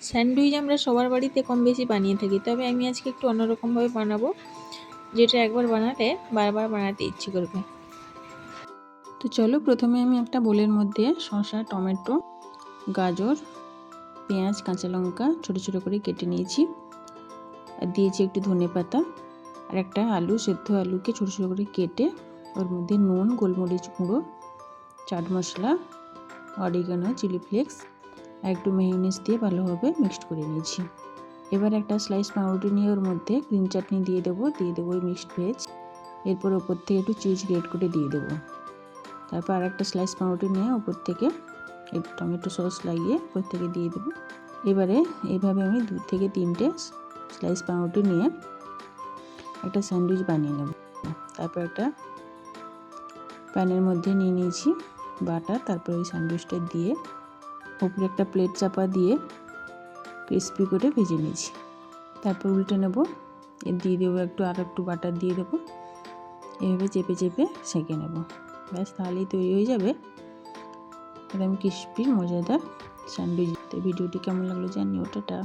Sandwich আমরা সবার বাড়িতে কম বেশি বানিয়ে থাকি, তবে আমি আজকে একটু অন্যরকমভাবে বানাবো, যেটা একবার বানালে বারবার বানাতে ইচ্ছে করবে। তো চলো, প্রথমে আমি একটা বোলের মধ্যে শসা, টমেটো, গাজর, পেঁয়াজ, কাঁচা লঙ্কা ছোটো ছোটো করে কেটে নিয়েছি, আর দিয়েছি একটু ধনেপাতা, আর একটা আলু, সেদ্ধ আলুকে ছোটো ছোটো করে কেটে ওর মধ্যে নুন, গোলমরিচ গুঁড়ো, chaat masala, oregano, chilli flakes আর একটু মেয়োনিজ দিয়ে ভালোভাবে মিক্সড করে নিয়েছি। এবার একটা স্লাইস পাউরুটি নিয়ে ওর মধ্যে গ্রিন চাটনি দিয়ে দেবো ওই মিক্সড ভেজ। এরপর ওপর থেকে একটু চিজ গ্রেট করে দিয়ে দেবো। তারপর আর একটা স্লাইস পাউরুটি নিয়ে ওপর থেকে একটু টমেটো সস লাগিয়ে ওপর থেকে দিয়ে দেবো। এবারে এইভাবে আমি 2 থেকে 3টে স্লাইস পাউরুটি নিয়ে একটা স্যান্ডউইচ বানিয়ে নেব। তারপর একটা প্যানের মধ্যে নিয়ে নিয়েছি বাটার, তারপর ওই স্যান্ডউইচটা দিয়ে উপরে একটা প্লেট চাপা দিয়ে ক্রিস্পি করে ভেজে নিয়েছি। তারপর উল্টে নেব, দিয়ে দেবো আর একটু বাটার দিয়ে দেবো, এভাবে চেপে চেপে সেঁকে নেব। ব্যাস, তাহলেই তৈরি হয়ে যাবে একদম ক্রিস্পি মজাদার স্যান্ডউইচ। তো ভিডিওটি কেমন লাগলো জানিও। টাটা।